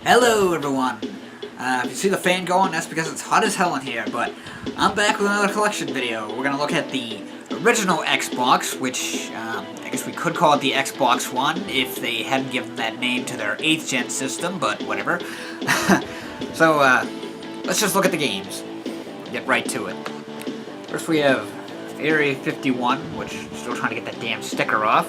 Hello everyone! If you see the fan going, that's because it's hot as hell in here, but I'm back with another collection video. We're gonna look at the original Xbox, which I guess we could call it the Xbox One if they hadn't given that name to their 8th gen system, but whatever. So, let's just look at the games. Get right to it. First we have Area 51, which I'm still trying to get that damn sticker off.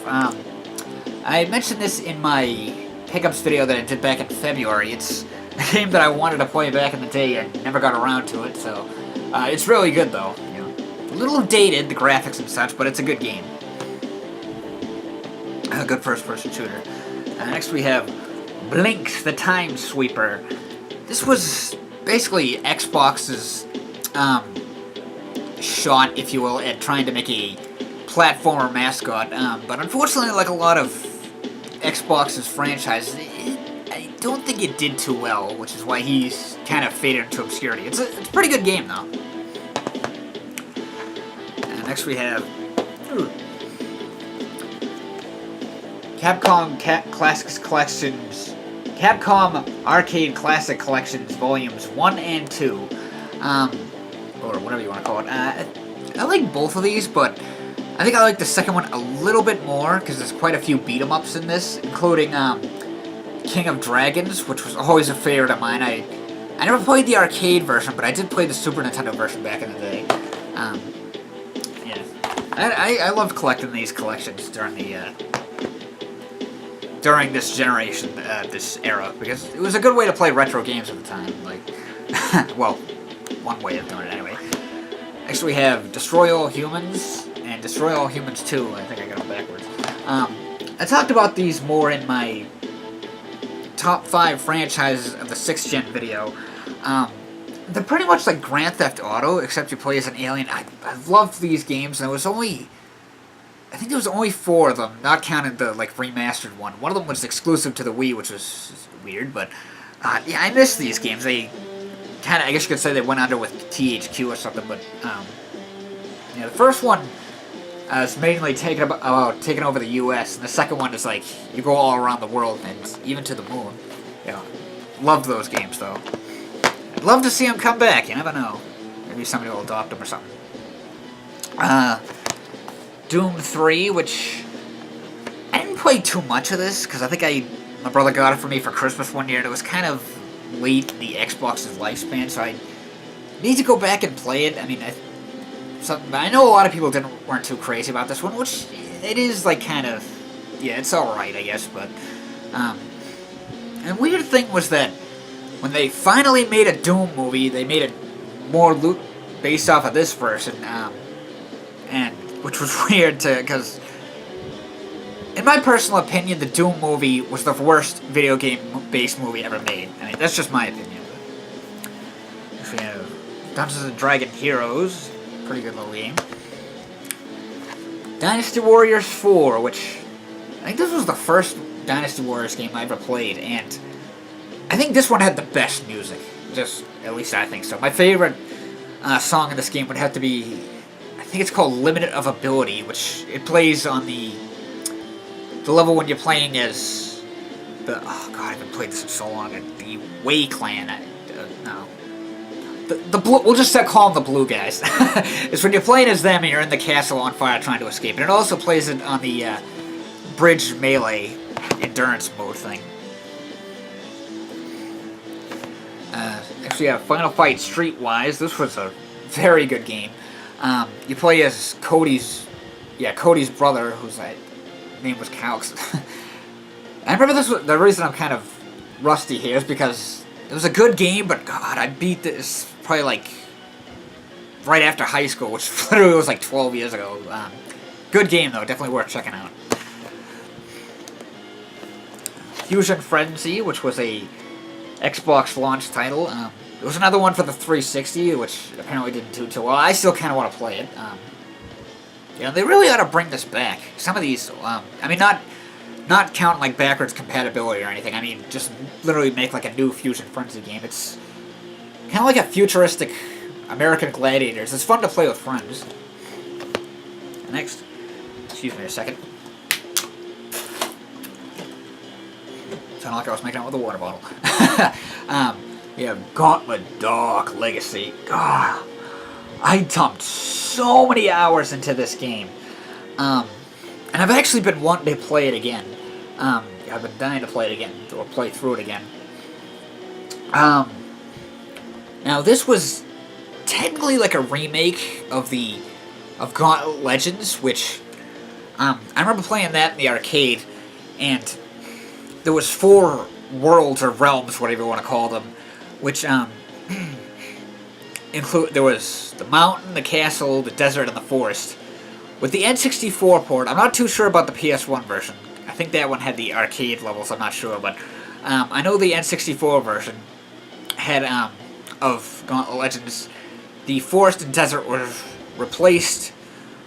I mentioned this in my pickups video that I did back in February. It's a game that I wanted to play back in the day and never got around to it, so it's really good though. You know, a little dated, the graphics and such, but it's a good game. A good first-person shooter. Next we have Blink the Time Sweeper. This was basically Xbox's shot, if you will, at trying to make a platformer mascot, but unfortunately, like a lot of Xbox's franchises, I don't think it did too well, which is why he's kind of faded into obscurity. It's a pretty good game, though. Next we have Capcom Classics Collections, Capcom Arcade Classic Collections Volumes 1 and 2, or whatever you want to call it. I like both of these, but I think I like the second one a little bit more, because there's quite a few beat-em-ups in this, including King of Dragons, which was always a favorite of mine. I never played the arcade version, but I did play the Super Nintendo version back in the day. Yeah, I loved collecting these collections during the during this generation, this era, because it was a good way to play retro games at the time. Like, well, one way of doing it anyway. Next we have Destroy All Humans and Destroy All Humans 2. I think I got them backwards. I talked about these more in my top 5 franchises of the 6th gen video. They're pretty much like Grand Theft Auto, except you play as an alien. I loved these games, and I think there was only 4 of them, not counting the like remastered one. One of them was exclusive to the Wii, which was weird, but yeah, I miss these games. They kind of, I guess you could say they went under with THQ or something, but yeah, the first one is mainly taking over the U.S., and the second one is like you go all around the world and even to the moon. You know, loved those games though. I'd love to see them come back. You never know. Maybe somebody will adopt them or something. Doom 3, which I didn't play too much of this because I think my brother got it for me for Christmas one year, and it was kind of late in the Xbox's lifespan, so I need to go back and play it. I mean, I know a lot of people weren't too crazy about this one, which it is like kind of, yeah, it's alright, I guess, but and the weird thing was that when they finally made a Doom movie, they made it more based off of this version, and which was weird because in my personal opinion, the Doom movie was the worst video game-based movie ever made. I mean, that's just my opinion. Next we have Dungeons & Dragons Heroes. Pretty good little game. Dynasty Warriors 4, which I think this was the first Dynasty Warriors game I ever played, and I think this one had the best music. Just, at least I think so. My favorite song in this game would have to be, I think it's called Limit of Ability, which it plays on the level when you're playing as oh god, I haven't played this in so long. The Wei Clan. No. The blue. We'll just call them the blue guys. It's when you're playing as them and you're in the castle on fire trying to escape. And it also plays it on the bridge melee endurance mode thing. Actually, Final Fight Streetwise. This was a very good game. You play as Cody's brother, whose name was Calx. I remember this was the reason I'm kind of rusty here is because it was a good game, but God, I beat this probably like right after high school, which literally was like 12 years ago. Good game though, definitely worth checking out. Fusion Frenzy, which was a Xbox launch title. It was another one for the 360, which apparently didn't do too well. I still kind of want to play it. You know, they really ought to bring this back. Some of these, I mean, not counting like backwards compatibility or anything. I mean, just literally make like a new Fusion Frenzy game. It's kind of like a futuristic American Gladiators. It's fun to play with friends. Next, excuse me a second. So, Sounded like I was making out with a water bottle. We have Gauntlet Dark Legacy. God, I dumped so many hours into this game. And I've actually been wanting to play it again. I've been dying to play it again, or play through it again. Now this was technically like a remake of Gauntlet Legends, which I remember playing that in the arcade, and there was 4 worlds or realms, whatever you want to call them, which there was the mountain, the castle, the desert, and the forest. With the N64 port, I'm not too sure about the PS1 version. I think that one had the arcade levels, I'm not sure, but I know the N64 version had, of Gauntlet Legends, the forest and desert were replaced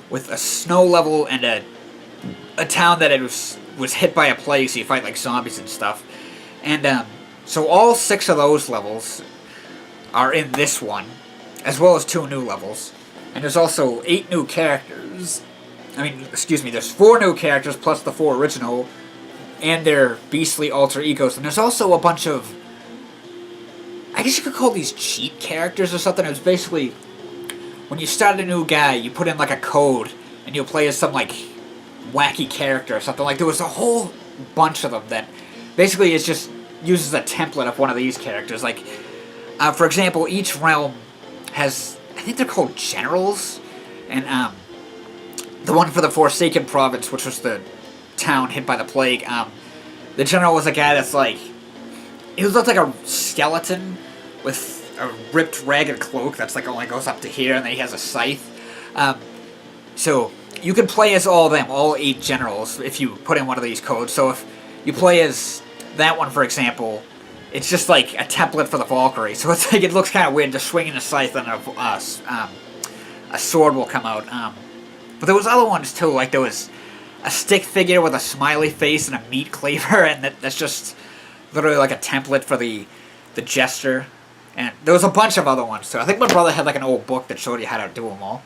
with a snow level and a town that was hit by a plague, so you fight like zombies and stuff. And so all 6 of those levels are in this one, as well as 2 new levels. And there's also 8 new characters. There's 4 new characters plus the 4 original, and their beastly alter egos. And there's also a bunch of, I guess you could call these cheat characters or something. It was basically, when you start a new guy, you put in like a code, and you'll play as some like wacky character or something. Like there was a whole bunch of them that basically it just uses a template of one of these characters. Like, for example, each realm has, I think they're called generals, and the one for the Forsaken Province, which was the town hit by the plague, the general was a guy that's like, he looked like a skeleton with a ripped, ragged cloak that's like only goes up to here, and then he has a scythe. So you can play as all of them, all 8 generals, if you put in one of these codes. So if you play as that one, for example, it's just like a template for the Valkyrie. So it's like, it looks kind of weird just swinging a scythe and a sword will come out. But there was other ones too, like there was a stick figure with a smiley face and a meat cleaver, and that's just literally like a template for the jester. And there was a bunch of other ones too. I think my brother had like an old book that showed you how to do them all.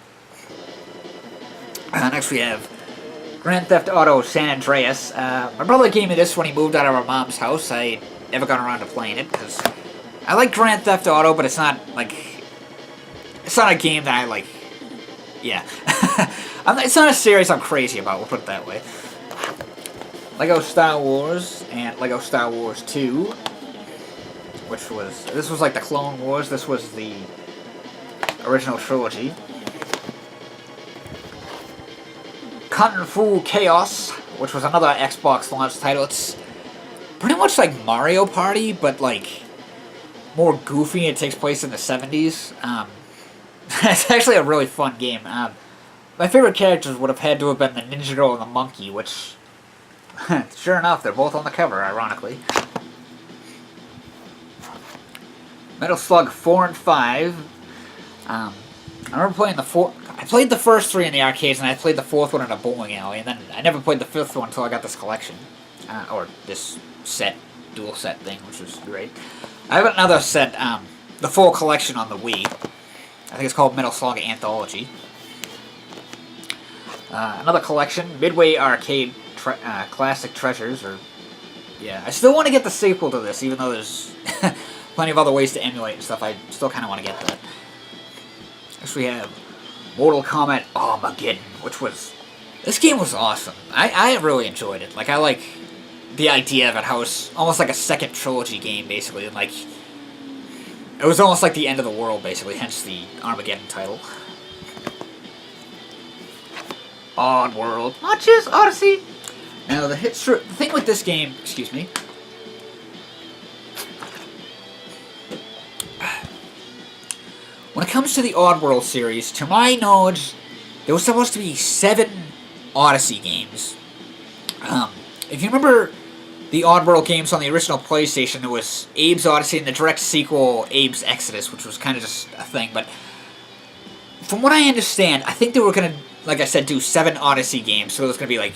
Next we have Grand Theft Auto San Andreas. My brother gave me this when he moved out of our mom's house. I never got around to playing it because I like Grand Theft Auto, but it's not a game that I like. Yeah. It's not a series I'm crazy about, we'll put it that way. Lego Star Wars and Lego Star Wars 2, this was like the Clone Wars, this was the original trilogy. Kung Fu Chaos, which was another Xbox launch title. It's pretty much like Mario Party, but like more goofy. It takes place in the 70s. It's actually a really fun game. My favorite characters would have had to have been the Ninja Girl and the Monkey, which, sure enough, they're both on the cover, ironically. Metal Slug 4 and 5. I remember playing I played the first 3 in the arcades, and I played the 4th one in a bowling alley, and then I never played the 5th one until I got this collection. Or this set, dual set thing, which was great. I have another set, the full collection on the Wii. I think it's called Metal Slug Anthology. Another collection, Midway Arcade Classic Treasures, yeah. I still want to get the sequel to this, even though there's plenty of other ways to emulate and stuff. I still kind of want to get that. Next we have Mortal Kombat Armageddon, this game was awesome. I really enjoyed it. Like, I like the idea of it, how it's almost like a second trilogy game, basically, and like, it was almost like the end of the world, basically, hence the Armageddon title. Oddworld, not just Odyssey. Now, the thing with this game, excuse me, when it comes to the Oddworld series, to my knowledge, there was supposed to be 7 Odyssey games. If you remember the Oddworld games on the original PlayStation, there was Abe's Odyssey and the direct sequel, Abe's Exodus, which was kind of just a thing, but from what I understand, I think they were going to, like I said, do 7 Odyssey games, so it was going to be like,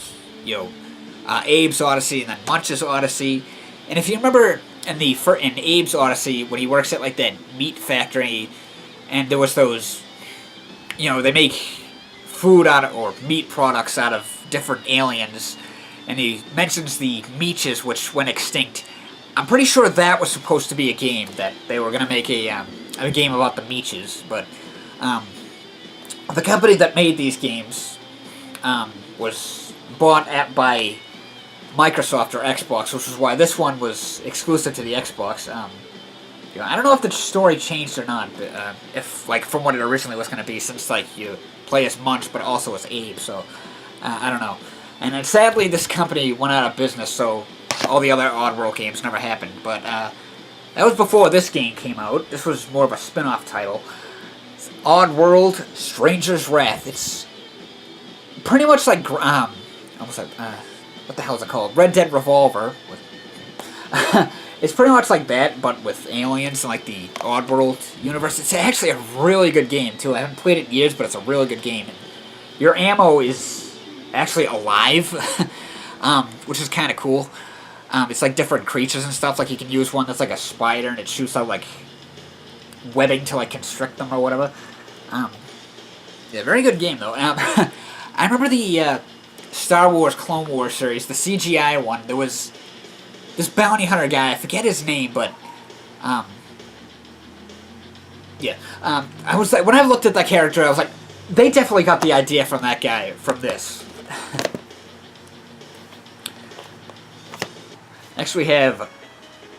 Abe's Odyssey and then Munch's Odyssey, and if you remember in Abe's Odyssey, when he works at like that meat factory, and there was those, they make food or meat products out of different aliens, and he mentions the Meeches, which went extinct I'm pretty sure that was supposed to be a game, that they were going to make a game about the Meeches, but the company that made these games was bought by Microsoft or Xbox, which is why this one was exclusive to the Xbox. I don't know if the story changed or not, but, if, like, from what it originally was going to be, since, like, you play as Munch, but also as Abe, so, I don't know. And then, sadly, this company went out of business, so all the other Oddworld games never happened, but, that was before this game came out. This was more of a spin-off title. It's Oddworld Stranger's Wrath. It's pretty much like, almost like, what the hell is it called? Red Dead Revolver. It's pretty much like that, but with aliens and like the Oddworld universe. It's actually a really good game, too. I haven't played it in years, but it's a really good game. Your ammo is actually alive, which is kind of cool. It's like different creatures and stuff. Like you can use one that's like a spider and it shoots out like webbing to like constrict them or whatever. Yeah, very good game though. I remember the Star Wars Clone Wars series, the CGI one. There was this bounty hunter guy, I forget his name, but, yeah, I was like, when I looked at that character, I was like, they definitely got the idea from that guy, from this. Next we have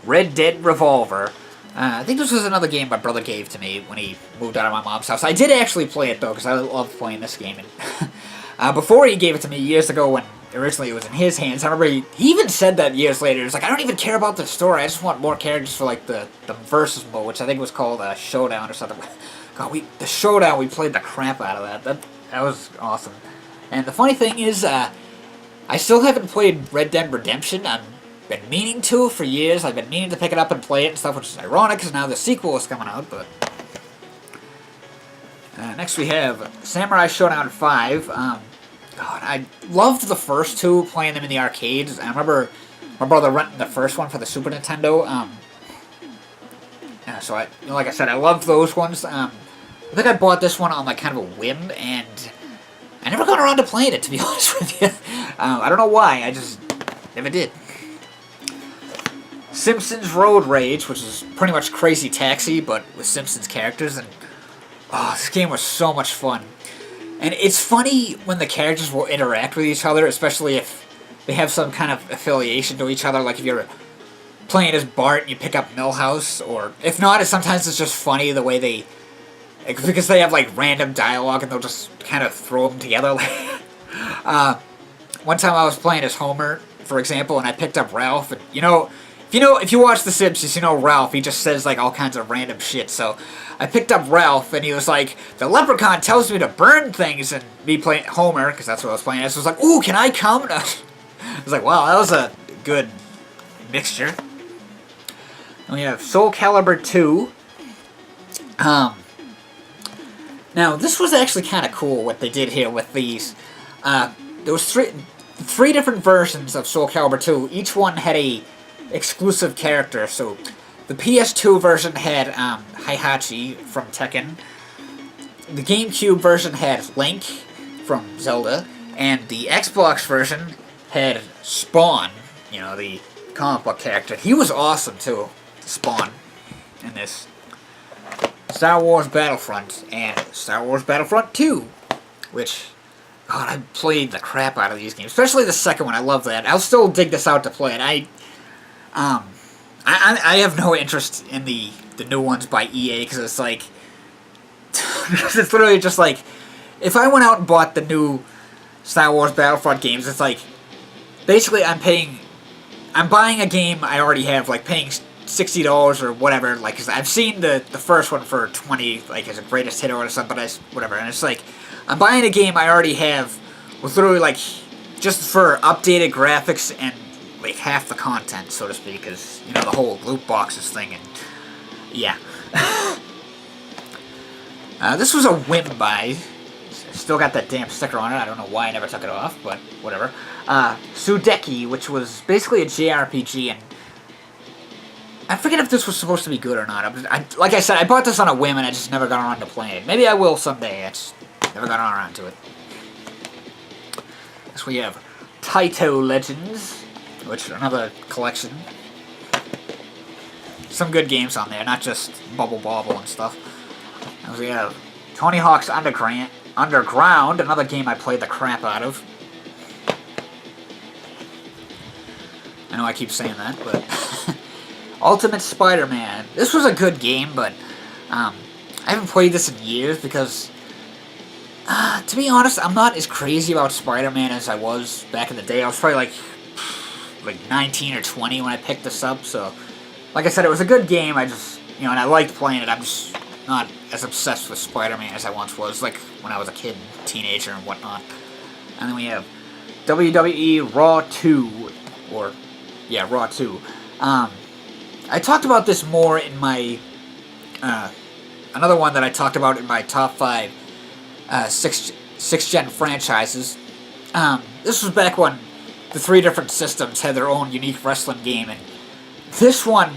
Red Dead Revolver. I think this was another game my brother gave to me when he moved out of my mom's house. I did actually play it, though, because I love playing this game. And before he gave it to me years ago when originally it was in his hands, I remember he even said that years later. He was like, I don't even care about the story. I just want more characters for, like, the versus mode, which I think was called Showdown or something. God, the Showdown, we played the crap out of that. That was awesome. And the funny thing is, I still haven't played Red Dead Redemption. I've been meaning to for years. I've been meaning to pick it up and play it and stuff, which is ironic because now the sequel is coming out, but... next we have Samurai Showdown 5. God, I loved the first two, playing them in the arcades. I remember my brother renting the first one for the Super Nintendo. Yeah, so like I said, I loved those ones. I think I bought this one on like kind of a whim, and I never got around to playing it, to be honest with you. I don't know why, I just never did. Simpsons Road Rage, which is pretty much Crazy Taxi, but with Simpsons characters, and oh, this game was so much fun. And it's funny when the characters will interact with each other, especially if they have some kind of affiliation to each other. Like if you're playing as Bart and you pick up Milhouse, or if not, sometimes it's just funny the way they... because they have like random dialogue and they'll just kind of throw them together. One time I was playing as Homer, for example, and I picked up Ralph, and if you watch The Simpsons, you know Ralph, he just says like all kinds of random shit, so I picked up Ralph, and he was like, the leprechaun tells me to burn things, and me playing Homer, because that's what I was playing as, was like, ooh, can I come? And I was like, wow, that was a good mixture. And we have Soul Calibur 2. Now, this was actually kind of cool, what they did here with these. There was three different versions of Soul Calibur 2. Each one had a exclusive character, so the PS2 version had Heihachi from Tekken, the GameCube version had Link from Zelda, and the Xbox version had Spawn, the comic book character. He was awesome, too, Spawn, in this. Star Wars Battlefront, and Star Wars Battlefront 2, which, God, I played the crap out of these games, especially the second one. I love that. I'll still dig this out to play it. I have no interest in the new ones by EA, because it's like, it's literally just like, if I went out and bought the new Star Wars Battlefront games, it's like, basically I'm buying a game I already have, like paying $60 or whatever, like, cause I've seen the first one for $20, like, as a greatest hit or something, but whatever, and it's like, I'm buying a game I already have with literally, like, just for updated graphics and like half the content, so to speak, because, the whole loot boxes thing, and, yeah. This was a whim buy. Still got that damn sticker on it, I don't know why I never took it off, but whatever. Sudeki, which was basically a JRPG, and I forget if this was supposed to be good or not. Like I said, I bought this on a whim, and I just never got around to playing it. Maybe I will someday, I just never got around to it. Next we have Taito Legends, which is another collection. some good games on there, not just Bubble Bobble and stuff. And we have Tony Hawk's Underground, another game I played the crap out of. I know I keep saying that, but Ultimate Spider-Man. This was a good game, but I haven't played this in years because, to be honest, I'm not as crazy about Spider-Man as I was back in the day. I was probably like 19 or 20 when I picked this up, so like I said, it was a good game. I just, and I liked playing it. I'm just not as obsessed with Spider-Man as I once was, like when I was a kid, teenager, and whatnot. And then we have WWE Raw 2, or yeah, Raw 2. I talked about this more in my, another one that I talked about in my top 5 sixth-gen franchises. This was back when the 3 different systems had their own unique wrestling game, and this one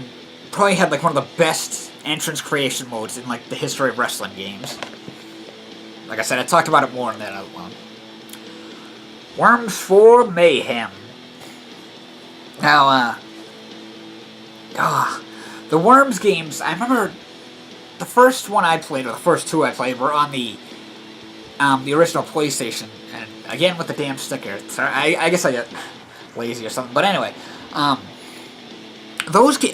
probably had like one of the best entrance creation modes in like the history of wrestling games. Like I said, I talked about it more in that other one. Worms 4 Mayhem. Now, the Worms games, I remember the first one I played, or the first 2 I played, were on the original PlayStation, and again with the damn sticker. Sorry, I guess I got lazy or something, but anyway,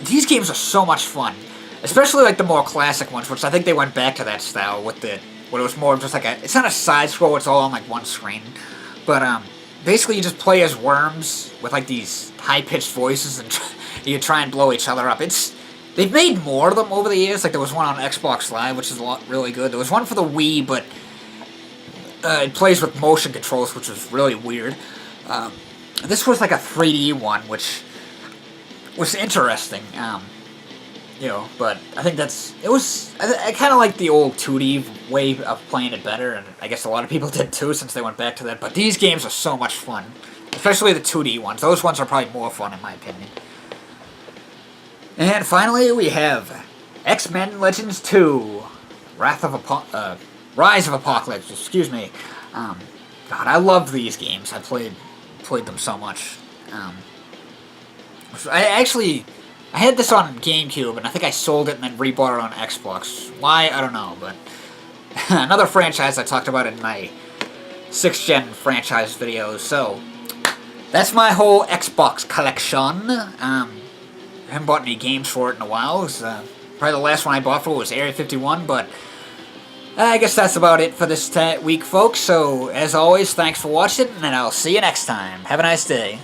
these games are so much fun, especially like the more classic ones, which I think they went back to that style with when it was more of just like it's not a side scroll, it's all on like one screen, but basically you just play as worms with like these high-pitched voices, and you try and blow each other up. They've made more of them over the years. Like there was one on Xbox Live, which is really good. There was one for the Wii, but it plays with motion controls, which was really weird. This was like a 3D one, which was interesting. But I think I kind of like the old 2D way of playing it better, and I guess a lot of people did too since they went back to that. But these games are so much fun, especially the 2D ones. Those ones are probably more fun in my opinion. And finally, we have X-Men Legends 2, Rise of Apocalypse. Excuse me. God, I love these games. I played them so much. I had this on GameCube, and I think I sold it and then rebought it on Xbox. Why? I don't know, but another franchise I talked about in my 6th-gen franchise videos. So that's my whole Xbox collection. I haven't bought any games for it in a while. It was, probably the last one I bought for it was Area 51, but I guess that's about it for this week, folks. So, as always, thanks for watching, and I'll see you next time. Have a nice day.